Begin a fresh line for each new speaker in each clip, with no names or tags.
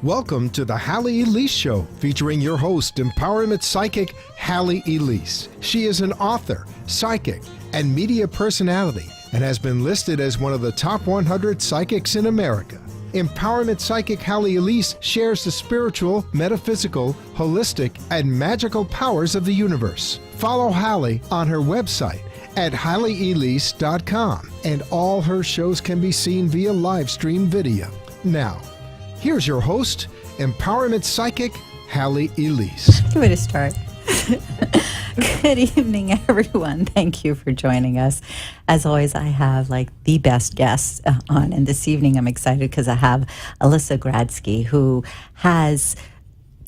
Welcome to the Halley Elise Show, featuring your host, empowerment psychic Halley Elise. She is an author, psychic, and media personality, and has been listed as one of the top 100 psychics in America. Empowerment psychic Halley Elise shares the spiritual, metaphysical, holistic, and magical powers of the universe. Follow Halley on her website at HalleyElise.com, and all her shows can be seen via live stream video. Now, here's your host, empowerment psychic Halley Elise.
Good way to start. Good evening, everyone. Thank you for joining us. As always, I have the best guests on, and this evening I'm excited because I have Elise Gradsky, who has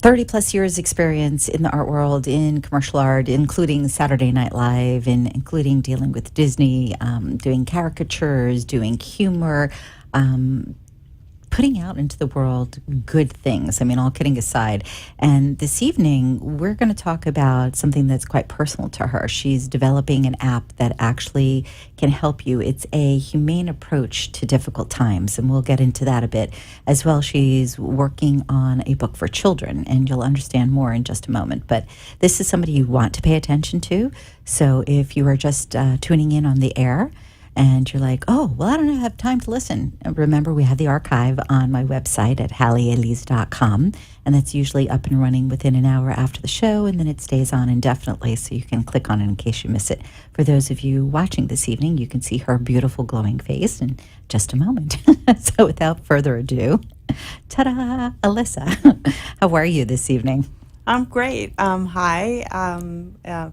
30 plus years experience in the art world, in commercial art, including Saturday Night Live, and including dealing with Disney, doing caricatures, doing humor, putting out into the world good things. I mean, all kidding aside. And this evening, we're going to talk about something that's quite personal to her. She's developing an app that actually can help you. It's a humane approach to difficult times, and we'll get into that a bit. As well, she's working on a book for children, and you'll understand more in just a moment. But this is somebody you want to pay attention to. So if you are just tuning in on the air, and you're like, oh, well, I don't have time to listen. Remember, we have the archive on my website at HalleyElise.com, and that's usually up and running within an hour after the show, and then it stays on indefinitely, so you can click on it in case you miss it. For those of you watching this evening, you can see her beautiful glowing face in just a moment. So without further ado, ta-da, Elise. How are you this evening?
I'm great. Hi.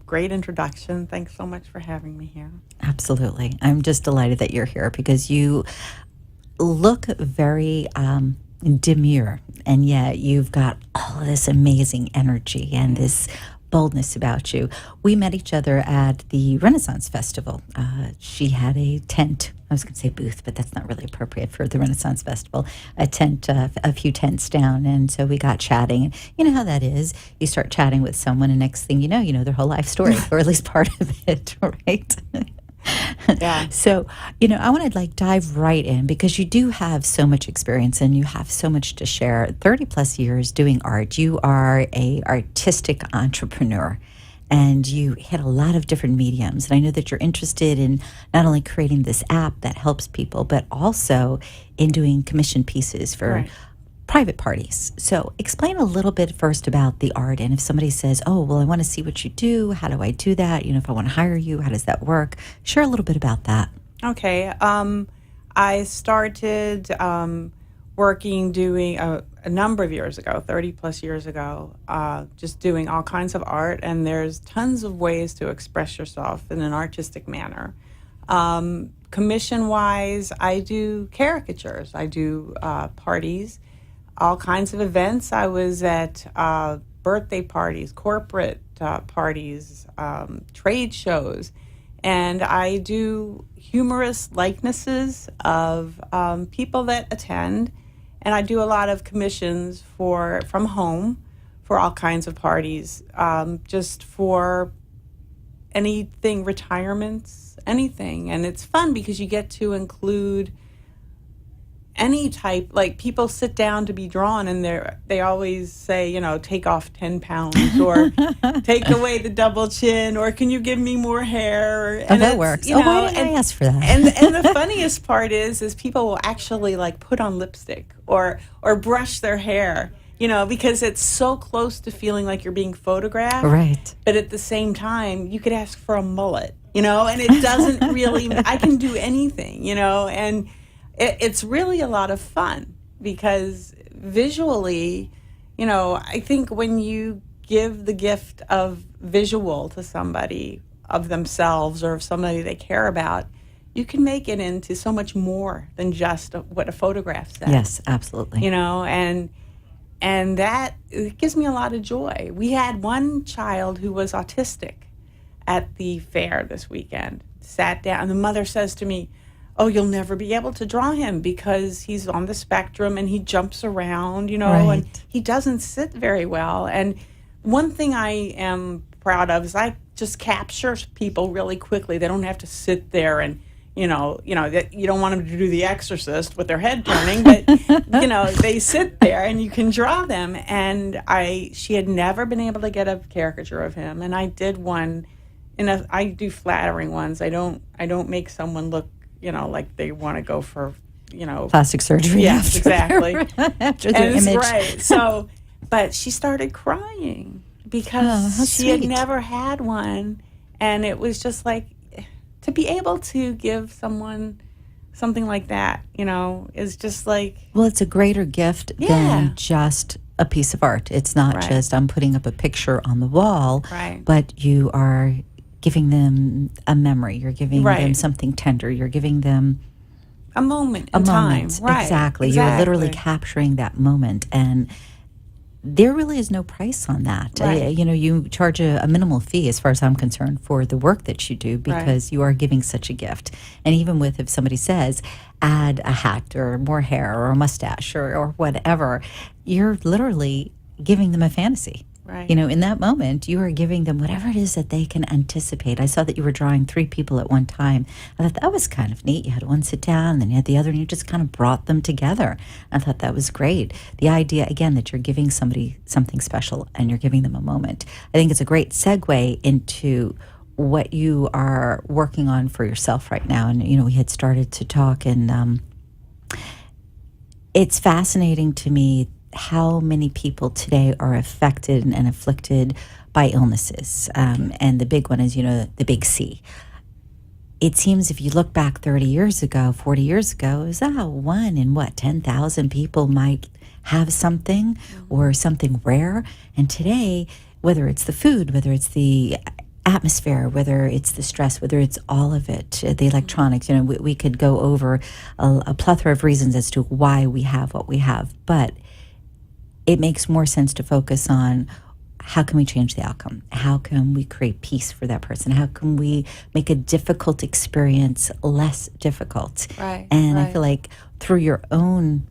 Great introduction. Thanks so much for having me here.
Absolutely. I'm just delighted that you're here because you look very demure, and yet you've got all of this amazing energy and this boldness about you. We met each other at the Renaissance Festival. She had a tent. I was going to say booth, but that's not really appropriate for the Renaissance Festival. A tent, a few tents down, and so we got chatting. And you know how that is. You start chatting with someone, and next thing you know their whole life story, or at least part of it, right?
Yeah.
So, I want to dive right in because you do have so much experience and you have so much to share. 30 plus years doing art. You are a artistic entrepreneur and you hit a lot of different mediums. And I know that you're interested in not only creating this app that helps people, but also in doing commission pieces for private parties. So explain a little bit first about the art. And if somebody says, oh, well, I want to see what you do. How do I do that? If I want to hire you, how does that work? Share a little bit about that.
Okay. I started doing a number of years ago, 30 plus years ago, just doing all kinds of art. And there's tons of ways to express yourself in an artistic manner. Commission-wise, I do caricatures. I do parties. All kinds of events. I was at birthday parties, corporate parties, trade shows, and I do humorous likenesses of people that attend, and I do a lot of commissions from home for all kinds of parties, just for anything, retirements, anything, and it's fun because you get to include any type, people sit down to be drawn and they always say, take off 10 pounds or take away the double chin or can you give me more hair?
And that works. Why didn't I ask for that?
and the funniest part is people will actually put on lipstick or brush their hair, because it's so close to feeling like you're being photographed.
Right.
But at the same time, you could ask for a mullet, and it doesn't really, I can do anything, and it's really a lot of fun because visually, I think when you give the gift of visual to somebody of themselves or of somebody they care about, you can make it into so much more than just what a photograph says.
Yes, absolutely.
And that it gives me a lot of joy. We had one child who was autistic at the fair this weekend, sat down, and the mother says to me, oh, you'll never be able to draw him because he's on the spectrum and he jumps around, and he doesn't sit very well. And one thing I am proud of is I just capture people really quickly. They don't have to sit there and, that you don't want them to do The Exorcist with their head turning, but they sit there and you can draw them. And she had never been able to get a caricature of him, and I did one. I do flattering ones. I don't make someone look, like they want to go for,
plastic surgery.
Yes, exactly.
After their image.
Right. So, but she started crying because she had never had one, and it was just like, to be able to give someone something like that, is just like...
Well, it's a greater gift than just a piece of art. It's not just I'm putting up a picture on the wall, but you are giving them a memory. You're giving them something tender. You're giving them...
a moment in time. Right.
Exactly. You're literally capturing that moment. And there really is no price on that.
Right.
You charge a minimal fee, as far as I'm concerned, for the work that you do, because you are giving such a gift. And even if somebody says, add a hat or more hair or a mustache or whatever, you're literally giving them a fantasy.
Right.
In that moment, you are giving them whatever it is that they can anticipate. I saw that you were drawing 3 people at one time. I thought that was kind of neat. You had one sit down, and then you had the other, and you just kind of brought them together. I thought that was great. The idea, again, that you're giving somebody something special and you're giving them a moment. I think it's a great segue into what you are working on for yourself right now. And, we had started to talk, and it's fascinating to me how many people today are affected and afflicted by illnesses. And the big one is, the big C. It seems if you look back 30 years ago, 40 years ago, it was 1 in 10,000 people might have something or something rare. And today, whether it's the food, whether it's the atmosphere, whether it's the stress, whether it's all of it, the electronics, we could go over a plethora of reasons as to why we have what we have. But it makes more sense to focus on how can we change the outcome? How can we create peace for that person? How can we make a difficult experience less difficult?
Right.
And I feel like through your own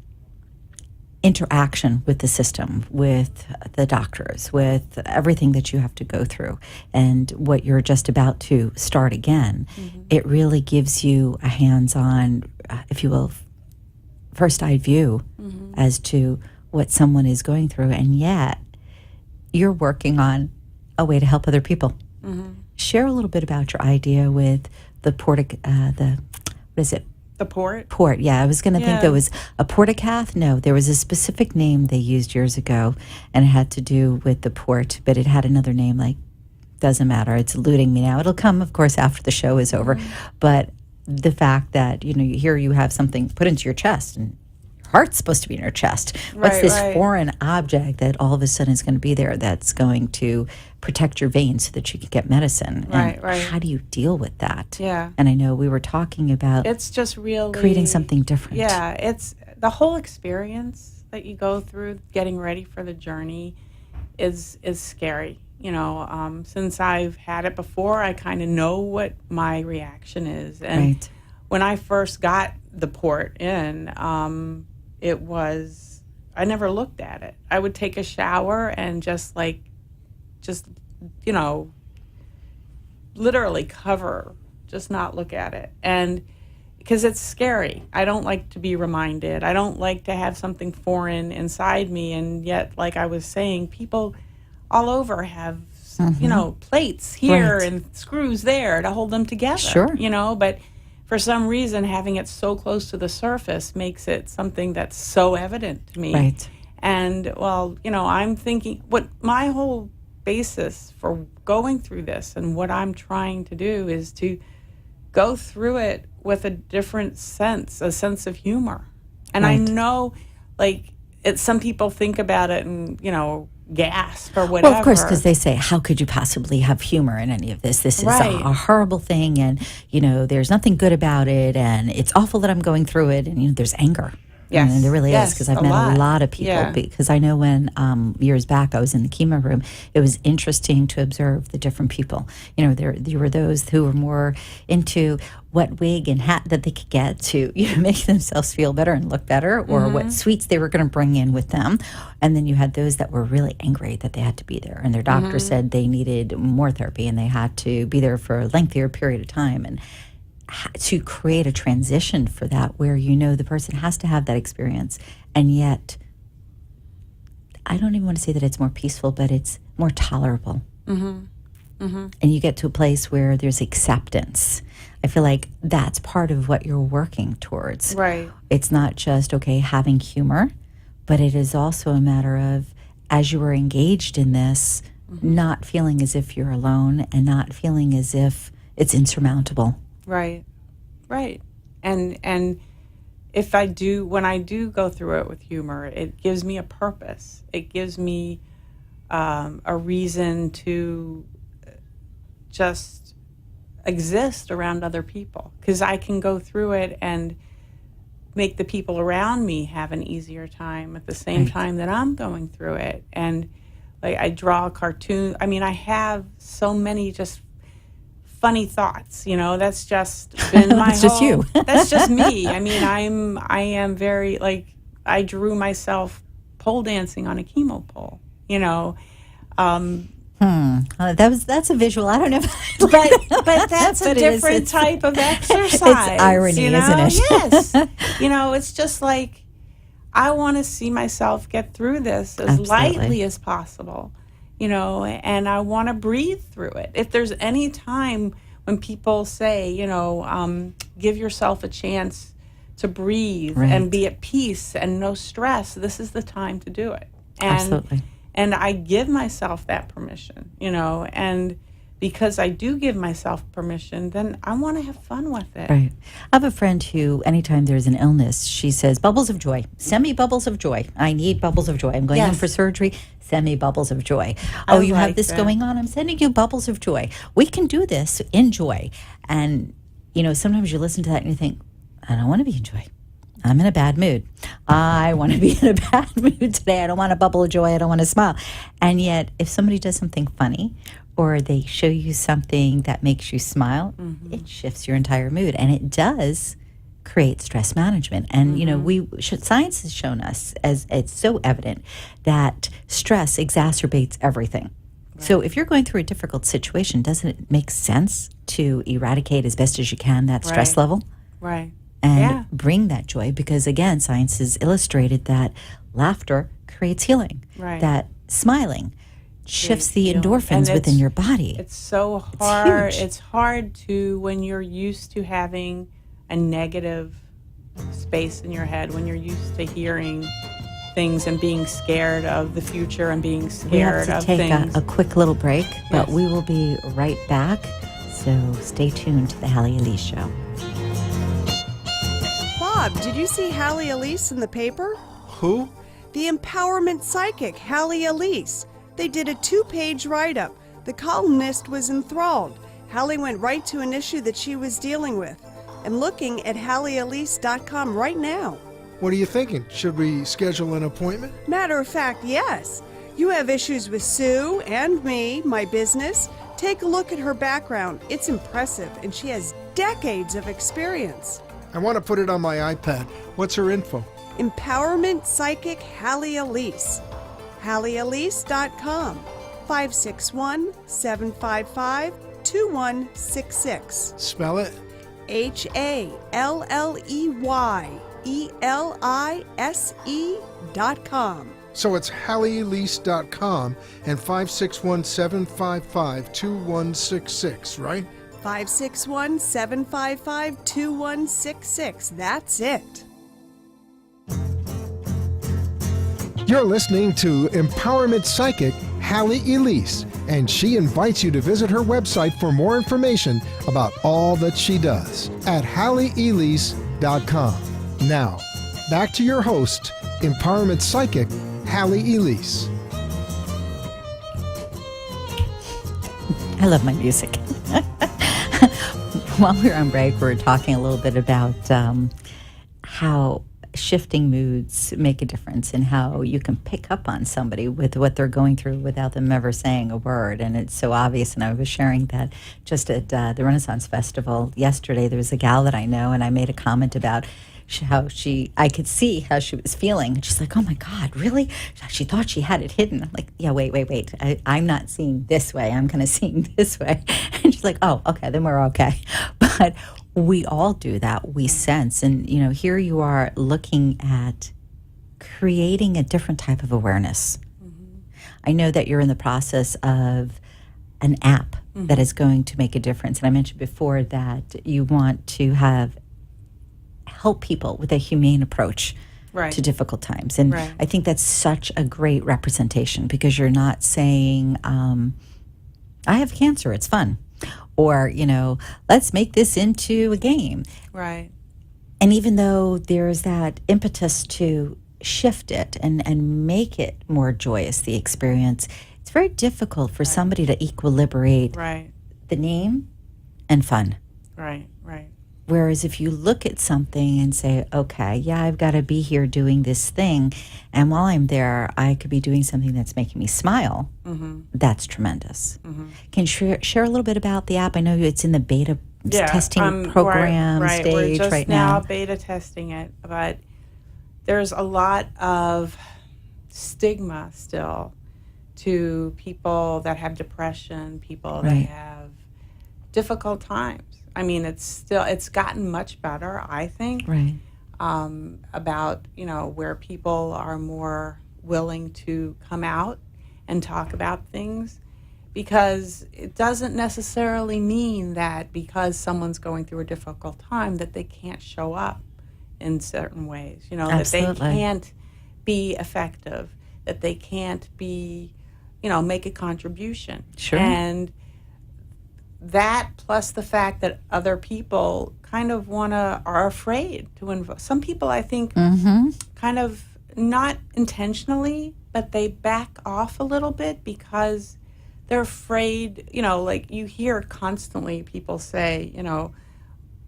interaction with the system, with the doctors, with everything that you have to go through, and what you're just about to start again, it really gives you a hands-on, if you will, first-eye view as to what someone is going through, and yet you're working on a way to help other people. Share a little bit about your idea with the what is it?
The port?
Port, yeah. I was going to think there was a portacath. No, there was a specific name they used years ago, and it had to do with the port, but it had another name, doesn't matter. It's eluding me now. It'll come, of course, after the show is over. But the fact that, here you have something put into your chest, and heart's supposed to be in your chest. What's this foreign object that all of a sudden is going to be there that's going to protect your veins so that you can get medicine?
Right.
How do you deal with that?
Yeah.
And I know we were talking about
it's just really
creating something different.
Yeah, it's the whole experience that you go through getting ready for the journey is scary. Since I've had it before, I kind of know what my reaction is. And when I first got the port in, I never looked at it. I would take a shower and just literally cover, just not look at it. And because it's scary. I don't like to be reminded. I don't like to have something foreign inside me. And yet, like I was saying, people all over have, plates here and screws there to hold them together.
Sure.
But for some reason, having it so close to the surface makes it something that's so evident to me.
Right.
And, I'm thinking what my whole basis for going through this and what I'm trying to do is to go through it with a different sense, a sense of humor. And I know, some people think about it and, gasp or whatever.
Well, of course, because they say, how could you possibly have humor in any of this? This is a horrible thing, and, there's nothing good about it, and it's awful that I'm going through it, and, there's anger.
Yes.
And there really is, because I've met a lot of people. Because I know when years back I was in the chemo room, it was interesting to observe the different people. There were those who were more into what wig and hat that they could get to make themselves feel better and look better, or what sweets they were going to bring in with them. And then you had those that were really angry that they had to be there, and their doctor said they needed more therapy and they had to be there for a lengthier period of time. And to create a transition for that, where the person has to have that experience, and yet I don't even want to say that it's more peaceful, but it's more tolerable. And you get to a place where there's acceptance. I feel like that's part of what you're working towards.
Right.
It's not just, okay, having humor, but it is also a matter of, as you are engaged in this, not feeling as if you're alone and not feeling as if it's insurmountable.
Right. Right. And if I do, when I do go through it with humor, it gives me a purpose. It gives me a reason to just exist around other people, because I can go through it and make the people around me have an easier time at the same time that I'm going through it. And like, I draw a cartoon. I mean, I have so many just funny thoughts, that's just been my
That's just you.
That's just me. I mean, I am very, like, I drew myself pole dancing on a chemo pole,
That's a visual. I don't know.
But that's a different type of exercise.
It's irony, isn't it?
Yes. It's just like, I want to see myself get through this as lightly as possible, and I want to breathe through it. If there's any time when people say, give yourself a chance to breathe and be at peace and no stress, this is the time to do it.
Absolutely.
And I give myself that permission, and because I do give myself permission, then I want to have fun with it.
Right. I have a friend who, anytime there's an illness, she says, bubbles of joy. Send me bubbles of joy. I need bubbles of joy. I'm going in for surgery. Send me bubbles of joy. Oh, you have this going on? I'm sending you bubbles of joy. We can do this in joy. And, sometimes you listen to that and you think, I don't want to be in joy. I'm in a bad mood. I want to be in a bad mood today. I don't want a bubble of joy. I don't want to smile. And yet, if somebody does something funny or they show you something that makes you smile, it shifts your entire mood. And it does create stress management. And, science has shown us, as it's so evident, that stress exacerbates everything. Right. So if you're going through a difficult situation, doesn't it make sense to eradicate as best as you can that stress level?
Right.
And bring that joy, because again, science has illustrated that laughter creates healing, that smiling shifts the endorphins within your body.
It's so hard.
It's huge.
It's hard to, when you're used to having a negative space in your head, when you're used to hearing things and being scared of the future and being scared of things.
We have to take a quick little break, but we will be right back. So stay tuned to the Halley Elise Show.
Bob, did you see Halley Elise in the paper?
Who?
The empowerment psychic, Halley Elise. They did a 2-page write-up. The columnist was enthralled. Halley went right to an issue that she was dealing with. I'm looking at HalleyElise.com right now.
What are you thinking? Should we schedule an appointment?
Matter of fact, yes. You have issues with Sue and me, my business. Take a look at her background. It's impressive, and she has decades of experience.
I want to put it on my iPad. What's her info?
Empowerment Psychic Halley Elise. HalleyElise.com. 561-755-2166.
Spell it.
HalleyElise.com.
So it's HalleyElise.com and 561-755-2166, right?
561-755-2166. That's it.
You're listening to Empowerment Psychic Halley Elise, and she invites you to visit her website for more information about all that she does at HalleyElise.com. Now, back to your host, Empowerment Psychic Halley Elise.
I love my music. While we were on break, we were talking a little bit about how shifting moods make a difference and how you can pick up on somebody with what they're going through without them ever saying a word. And it's so obvious. And I was sharing that just at the Renaissance Festival yesterday. There was a gal that I know, and I made a comment about I could see how she was feeling. And she's like, oh my God, really? She thought she had it hidden. I'm like, yeah, wait. I'm not seeing this way. I'm kind of seeing this way. And she's like, oh, okay, then we're okay. But We all do that. We sense. And, here you are looking at creating a different type of awareness. I know that you're in the process of an app that is going to make a difference. And I mentioned before that you want to help people with a humane approach to difficult times. And I think that's such a great representation, because you're not saying, I have cancer, it's fun. Or, let's make this into a game.
Right.
And even though there's that impetus to shift it and make it more joyous, the experience, it's very difficult for somebody to equilibrate the name and fun.
Right.
Whereas if you look at something and say, okay, yeah, I've got to be here doing this thing, and while I'm there, I could be doing something that's making me smile, that's tremendous. Can you share a little bit about the app? I know it's in the beta testing program stage
We're just
right now.
Beta testing it, but there's a lot of stigma still to people that have depression, people that have difficult times. I mean, it's gotten much better, I think, about, where people are more willing to come out and talk about things, because it doesn't necessarily mean that because someone's going through a difficult time that they can't show up in certain ways, that they can't be effective, that they can't be, make a contribution.
Sure.
And that, plus the fact that other people kind of are afraid to involve. Some people, I think, kind of not intentionally, but they back off a little bit because they're afraid, like you hear constantly people say,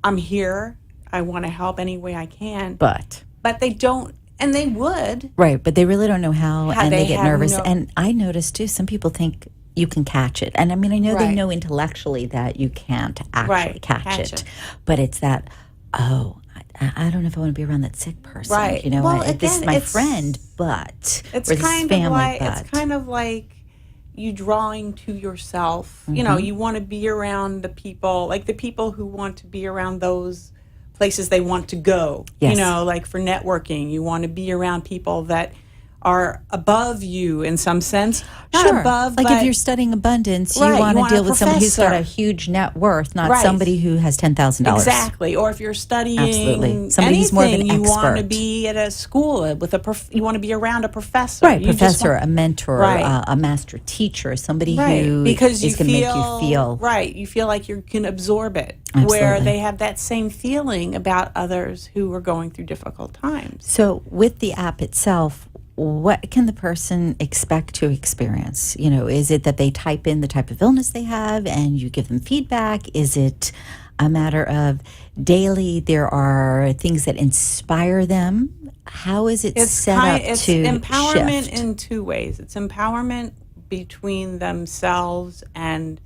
I'm here, I want to help any way I can.
But
they don't, and they would.
Right, but they really don't know how and they get nervous.
No,
and I noticed, too, some people think you can catch it. And I mean, I know they know intellectually that you can't actually catch it. But it's that, I don't know if I want to be around that sick person.
Right.
This is my friend, but
it's
or this
kind
family,
of like
but.
It's kind of like you drawing to yourself. You want to be around the people, like the people who want to be around those places they want to go.
Yes.
Like for networking, you want to be around people that are above you in some sense. Not above,
like
but
if you're studying abundance, you
Right,
want
you
to
want
deal
a
with somebody who's got a
professor.
huge net worth, not
Right.
somebody who has $10,000.
Exactly. Or if you're studying
Absolutely. Somebody who's more of an
anything, you want to
expert.
be at a school with you want to be around a professor.
Right,
You just
professor,
want-
a mentor,
Right.
a master teacher, somebody
Right,
who
because
is going to make you feel.
right. You feel like you can absorb it,
Absolutely.
where they have that same feeling about others who are going through difficult times.
So with the app itself, what can the person expect to experience? Is it that they type in the type of illness they have and you give them feedback? Is it a matter of daily there are things that inspire them? How is it set up
It's
to
empowerment
shift?
in two ways. It's empowerment between themselves and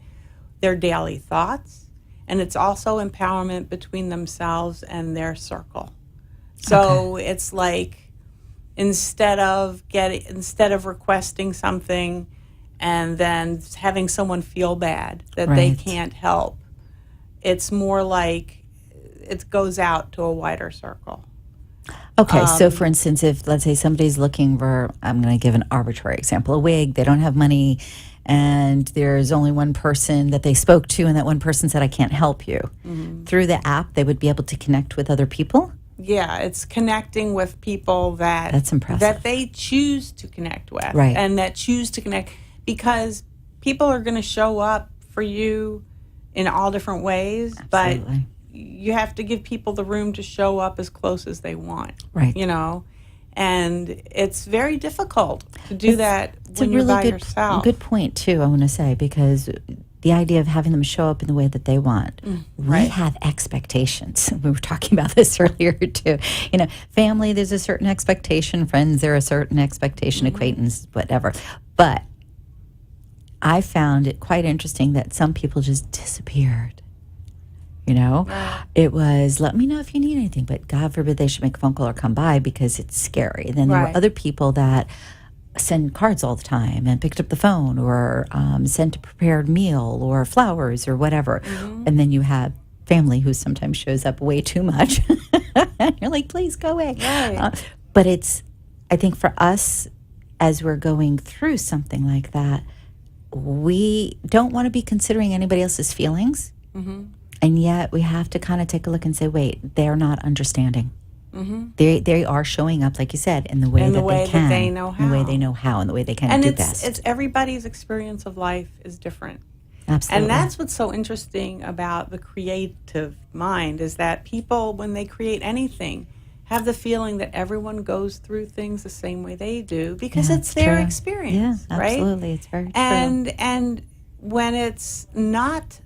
their daily thoughts, and it's also empowerment between themselves and their circle. So it's like instead of requesting something and then having someone feel bad that they
Right.
can't help, it's more like it goes out to a wider circle.
Okay, so for instance, if let's say somebody's looking for, I'm going to give an arbitrary example, a wig, they don't have money, and there's only one person that they spoke to, and that one person said, I can't help you. Through the app, they would be able to connect with other people?
Yeah, it's connecting with people
That's impressive.
that they choose to connect with,
Right.
and that choose to connect, because people are going to show up for you in all different ways,
Absolutely.
but you have to give people the room to show up as close as they want.
Right.
And it's very difficult to do that
It's
when
a
you're
really
by
good,
yourself.
good point, too, I want to say, because the idea of having them show up in the way that they want. We
right.
have expectations. We were talking about this earlier, too. Family, there's a certain expectation. Friends, there's a certain expectation. Acquaintance, whatever. But I found it quite interesting that some people just disappeared. It was, let me know if you need anything, but God forbid they should make a phone call or come by because it's scary. And then there were
Right.
other people that send cards all the time and picked up the phone or sent a prepared meal or flowers or whatever. And then you have family who sometimes shows up way too much. You're like, please go away.
Right.
But I think for us, as we're going through something like that, we don't want to be considering anybody else's feelings.
Mm-hmm.
And yet we have to kind of take a look and say, wait, they're not understanding.
Mm-hmm.
They are showing up, like you said, in the way
In
that
the way
they can.
that they know how.
In the way they know how, and the way they can
And
do
it's
best.
it's everybody's experience of life is different.
Absolutely.
And that's what's so interesting about the creative mind, is that people, when they create anything, have the feeling that everyone goes through things the same way they do because
Yeah,
it's their
true.
experience,
Yeah,
right?
absolutely. It's very true.
And when it's not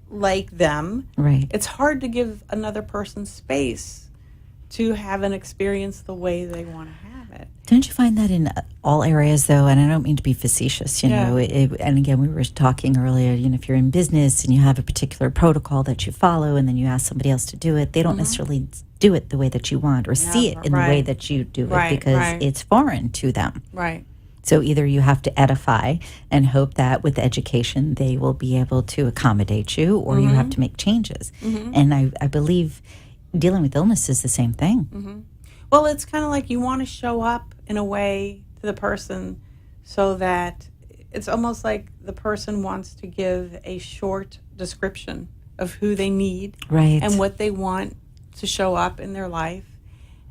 like them,
Right.
it's hard to give another person space to have an experience the way they want to have it.
Don't you find that in all areas, though? And I don't mean to be facetious, you know. And again, we were talking earlier, if you're in business and you have a particular protocol that you follow and then you ask somebody else to do it, they don't necessarily do it the way that you want or see it in the way that you do it because it's foreign to them.
Right.
So either you have to edify and hope that with education they will be able to accommodate you, or you have to make changes. And I believe dealing with illness is the same thing.
Well, it's kind of like you want to show up in a way to the person so that it's almost like the person wants to give a short description of who they need
Right.
and what they want to show up in their life.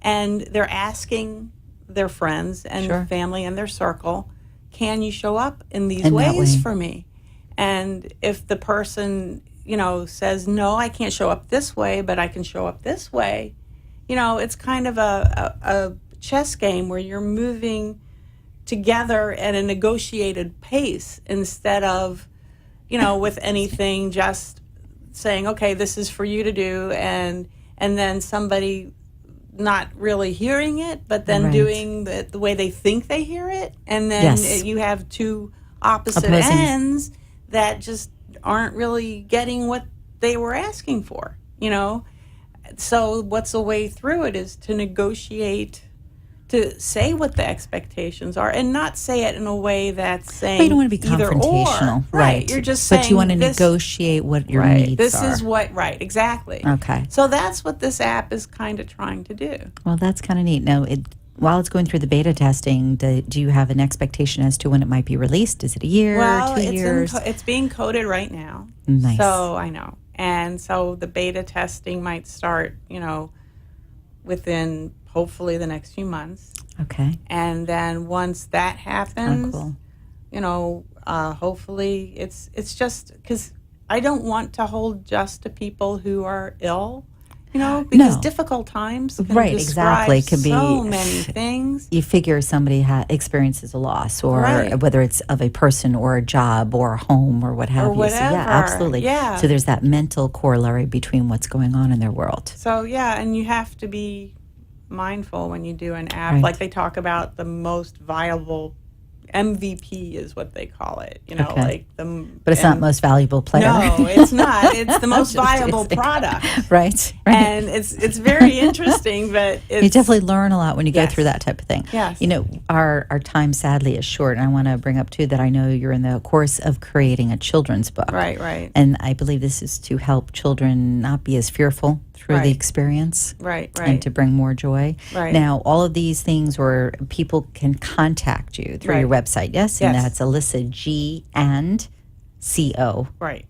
And they're asking their friends and family and their circle, can you show up in these ways for me? And if the person, says, no, I can't show up this way, but I can show up this way, it's kind of a chess game where you're moving together at a negotiated pace instead of, with anything just saying, okay, this is for you to do, and then somebody not really hearing it, but then doing the way they think they hear it, and then you have two opposite ends that just aren't really getting what they were asking for, So what's the way through it is to negotiate, to say what the expectations are, and not say it in a way that's saying
you don't want to be
either
confrontational,
or. Right? You're just
but
saying,
you want to negotiate what your needs
this
are.
is what, exactly.
Okay.
So that's what this app is kind of trying to do.
Well, that's kind of neat. Now, while it's going through the beta testing, do you have an expectation as to when it might be released? Is it a year,
Well,
2 years?
it's being coded right now.
Nice.
So I know. And so the beta testing might start, within hopefully the next few months.
Okay.
And then once that happens,
cool.
Hopefully it's just because I don't want to hold just to people who are ill, because difficult times can describe
can be
so many things.
You figure somebody experiences a loss, or whether it's of a person or a job or a home or what have you.
Whatever.
So yeah, absolutely.
Yeah.
So there's that mental corollary between what's going on in their world.
So yeah, and you have to be mindful when you do an app. Like they talk about the most viable MVP is what they call it, like the.
But it's not most valuable player.
No, it's not. It's the most viable product.
Right.
And it's very interesting, but
you definitely learn a lot when you go through that type of thing.
Yes.
Our time sadly is short, and I want to bring up too that I know you're in the course of creating a children's book.
Right.
And I believe this is to help children not be as fearful through the experience.
Right.
And to bring more joy.
Right.
Now, all of these things, or people can contact you through your website, yes? And that's Alyssa G and CO.
Right.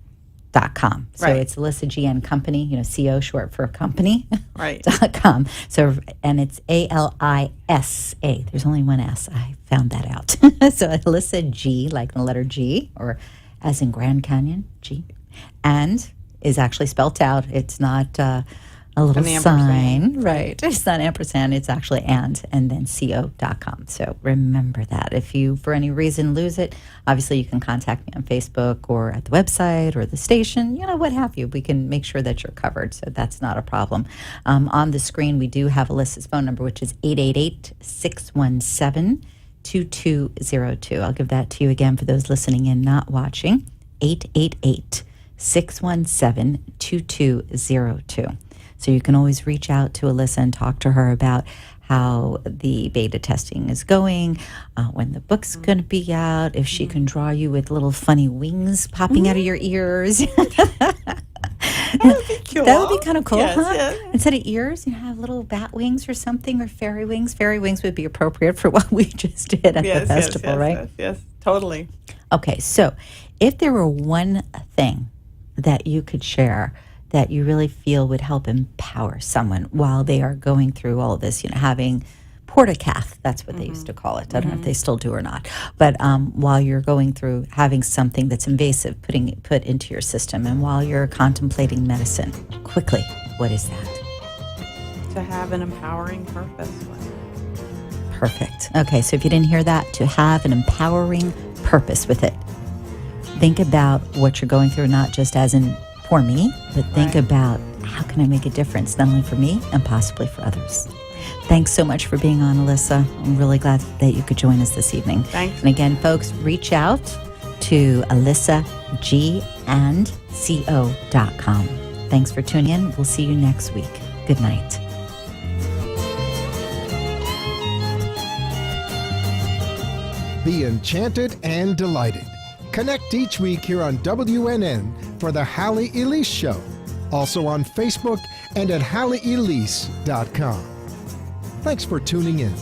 .com. So it's Alyssa G and Company, CO short for company.
Right.
.com. So, and it's ALISA. There's only one S. I found that out. So Alyssa G, like the letter G, or as in Grand Canyon, G, and is actually spelt out. It's not a little sign. Right. It's not ampersand. It's actually and then co.com. So remember that. If you, for any reason, lose it, obviously you can contact me on Facebook or at the website or the station, what have you. We can make sure that you're covered. So that's not a problem. On the screen, we do have Alyssa's phone number, which is 888-617-2202. I'll give that to you again for those listening in, not watching. 888-617-2202. So you can always reach out to Alyssa and talk to her about how the beta testing is going, when the book's going to be out, if she can draw you with little funny wings popping out of your ears.
That would be cool.
That would be kind of cool,
Yes,
huh?
yes.
Instead of ears, you have little bat wings or something, or fairy wings. Fairy wings would be appropriate for what we just did at the festival, right?
Yes, totally.
Okay, so if there were one thing that you could share that you really feel would help empower someone while they are going through all of this, having portacath, that's what they used to call it. I don't know if they still do or not. But while you're going through having something that's invasive put into your system, and while you're contemplating medicine, quickly, what is that?
To have an empowering purpose.
Perfect. Okay, so if you didn't hear that, to have an empowering purpose with it. Think about what you're going through, not just as in for me, but think about how can I make a difference, not only for me and possibly for others. Thanks so much for being on, Alyssa. I'm really glad that you could join us this evening.
Thanks.
And again, folks, reach out to AlyssaGandCO.com. Thanks for tuning in. We'll see you next week. Good night.
Be enchanted and delighted. Connect each week here on WNN for the Halley Elise Show. Also on Facebook and at HalleyElise.com. Thanks for tuning in.